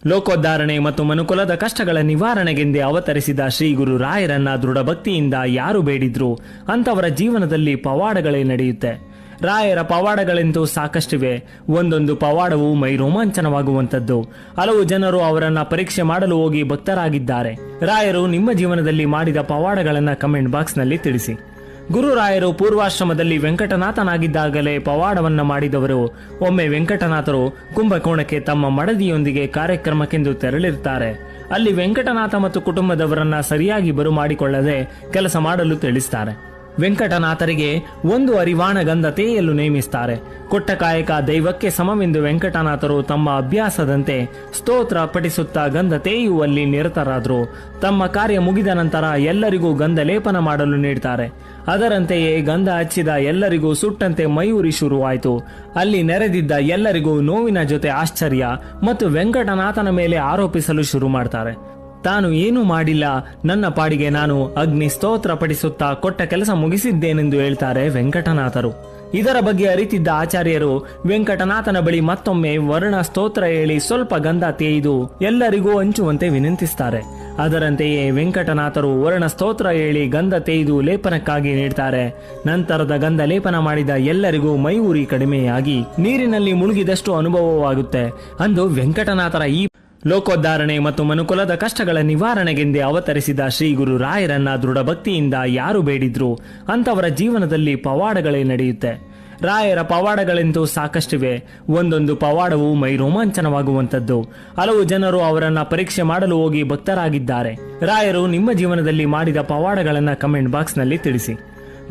ಲೋಕೋದ್ಧಾರಣೆ ಮತ್ತು ಮನುಕುಲದ ಕಷ್ಟಗಳ ನಿವಾರಣೆಗೆಂದೇ ಅವತರಿಸಿದ ಶ್ರೀ ಗುರು ರಾಯರನ್ನ ದೃಢಭಕ್ತಿಯಿಂದ ಯಾರು ಬೇಡಿದ್ರು ಅಂತವರ ಜೀವನದಲ್ಲಿ ಪವಾಡಗಳೇ ನಡೆಯುತ್ತೆ. ರಾಯರ ಪವಾಡಗಳೆಂತೂ ಸಾಕಷ್ಟಿವೆ. ಒಂದೊಂದು ಪವಾಡವು ಮೈ ರೋಮಾಂಚನವಾಗುವಂಥದ್ದು. ಹಲವು ಜನರು ಅವರನ್ನ ಪರೀಕ್ಷೆ ಮಾಡಲು ಹೋಗಿ ಭಕ್ತರಾಗಿದ್ದಾರೆ. ರಾಯರು ನಿಮ್ಮ ಜೀವನದಲ್ಲಿ ಮಾಡಿದ ಪವಾಡಗಳನ್ನ ಕಮೆಂಟ್ ಬಾಕ್ಸ್ ನಲ್ಲಿ ತಿಳಿಸಿ. ಗುರುರಾಯರು ಪೂರ್ವಾಶ್ರಮದಲ್ಲಿ ವೆಂಕಟನಾಥನಾಗಿದ್ದಾಗಲೇ ಪವಾಡವನ್ನ ಮಾಡಿದವರು. ಒಮ್ಮೆ ವೆಂಕಟನಾಥರು ಕುಂಭಕೋಣಕ್ಕೆ ತಮ್ಮ ಮಡದಿಯೊಂದಿಗೆ ಕಾರ್ಯಕ್ರಮಕ್ಕೆಂದು ತೆರಳಿರುತ್ತಾರೆ. ಅಲ್ಲಿ ವೆಂಕಟನಾಥ ಮತ್ತು ಕುಟುಂಬದವರನ್ನ ಸರಿಯಾಗಿ ಬರುಮಾಡಿಕೊಳ್ಳದೆ ಕೆಲಸ ಮಾಡಲು ತಿಳಿಸ್ತಾರೆ. ವೆಂಕಟನಾಥರಿಗೆ ಒಂದು ಅರಿವಾಣ ಗಂಧ ತೇಯಲು ನೇಮಿಸ್ತಾರೆ. ಕೊಟ್ಟ ಕಾಯಕ ದೈವಕ್ಕೆ ಸಮವೆಂದು ವೆಂಕಟನಾಥರು ತಮ್ಮ ಅಭ್ಯಾಸದಂತೆ ಸ್ತೋತ್ರ ಪಠಿಸುತ್ತಾ ಗಂಧ ತೇಯುವಲ್ಲಿ ನಿರತರಾದರು. ತಮ್ಮ ಕಾರ್ಯ ಮುಗಿದ ನಂತರ ಎಲ್ಲರಿಗೂ ಗಂಧ ಲೇಪನ ಮಾಡಲು ನೀಡ್ತಾರೆ. ಅದರಂತೆಯೇ ಗಂಧ ಹಚ್ಚಿದ ಎಲ್ಲರಿಗೂ ಸುಟ್ಟಂತೆ ಮಯೂರಿ ಶುರುವಾಯಿತು. ಅಲ್ಲಿ ನೆರೆದಿದ್ದ ಎಲ್ಲರಿಗೂ ನೋವಿನ ಜೊತೆ ಆಶ್ಚರ್ಯ ಮತ್ತು ವೆಂಕಟನಾಥನ ಮೇಲೆ ಆರೋಪಿಸಲು ಶುರು ಮಾಡ್ತಾರೆ. ತಾನು ಏನೂ ಮಾಡಿಲ್ಲ, ನನ್ನ ಪಾಡಿಗೆ ನಾನು ಅಗ್ನಿ ಸ್ತೋತ್ರ ಪಠಿಸುತ್ತಾ ಕೊಟ್ಟ ಕೆಲಸ ಮುಗಿಸಿದ್ದೇನೆಂದು ಹೇಳ್ತಾರೆ ವೆಂಕಟನಾಥರು. ಇದರ ಬಗ್ಗೆ ಅರಿತಿದ್ದ ಆಚಾರ್ಯರು ವೆಂಕಟನಾಥನ ಬಳಿ ಮತ್ತೊಮ್ಮೆ ವರ್ಣ ಸ್ತೋತ್ರ ಹೇಳಿ ಸ್ವಲ್ಪ ಗಂಧ ತೇಯ್ದು ಎಲ್ಲರಿಗೂ ಹಂಚುವಂತೆ ವಿನಂತಿಸ್ತಾರೆ. ಅದರಂತೆಯೇ ವೆಂಕಟನಾಥರು ವರ್ಣ ಸ್ತೋತ್ರ ಹೇಳಿ ಗಂಧ ತೇಯ್ದು ಲೇಪನಕ್ಕಾಗಿ ನೀಡ್ತಾರೆ. ನಂತರದ ಗಂಧ ಲೇಪನ ಮಾಡಿದ ಎಲ್ಲರಿಗೂ ಮೈ ಉರಿ ಕಡಿಮೆಯಾಗಿ ನೀರಿನಲ್ಲಿ ಮುಳುಗಿದಷ್ಟು ಅನುಭವವಾಗುತ್ತೆ. ಅಂದು ವೆಂಕಟನಾಥರ ಈ ಲೋಕೋದ್ಧಾರಣೆ ಮತ್ತು ಮನುಕುಲದ ಕಷ್ಟಗಳ ನಿವಾರಣೆಗೆಂದೇ ಅವತರಿಸಿದ ಶ್ರೀ ಗುರು ರಾಯರನ್ನ ದೃಢಭಕ್ತಿಯಿಂದ ಯಾರು ಬೇಡಿದ್ರು ಅಂತವರ ಜೀವನದಲ್ಲಿ ಪವಾಡಗಳೇ ನಡೆಯುತ್ತೆ. ರಾಯರ ಪವಾಡಗಳೆಂತೂ ಸಾಕಷ್ಟಿವೆ. ಒಂದೊಂದು ಪವಾಡವು ಮೈ ರೋಮಾಂಚನವಾಗುವಂಥದ್ದು. ಹಲವು ಜನರು ಅವರನ್ನ ಪರೀಕ್ಷೆ ಮಾಡಲು ಹೋಗಿ ಭಕ್ತರಾಗಿದ್ದಾರೆ. ರಾಯರು ನಿಮ್ಮ ಜೀವನದಲ್ಲಿ ಮಾಡಿದ ಪವಾಡಗಳನ್ನ ಕಮೆಂಟ್ ಬಾಕ್ಸ್ ನಲ್ಲಿ ತಿಳಿಸಿ.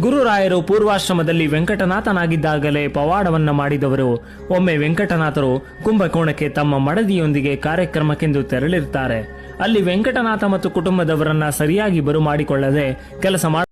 ಗುರುರಾಯರು ಪೂರ್ವಾಶ್ರಮದಲ್ಲಿ ವೆಂಕಟನಾಥನಾಗಿದ್ದಾಗಲೇ ಪವಾಡವನ್ನ ಮಾಡಿದವರು. ಒಮ್ಮೆ ವೆಂಕಟನಾಥರು ಕುಂಭಕೋಣಕ್ಕೆ ತಮ್ಮ ಮಡದಿಯೊಂದಿಗೆ ಕಾರ್ಯಕ್ರಮಕ್ಕೆಂದು ತೆರಳಿರುತ್ತಾರೆ. ಅಲ್ಲಿ ವೆಂಕಟನಾಥ ಮತ್ತು ಕುಟುಂಬದವರನ್ನ ಸರಿಯಾಗಿ ಬರುಮಾಡಿಕೊಳ್ಳದೆ ಕೆಲಸ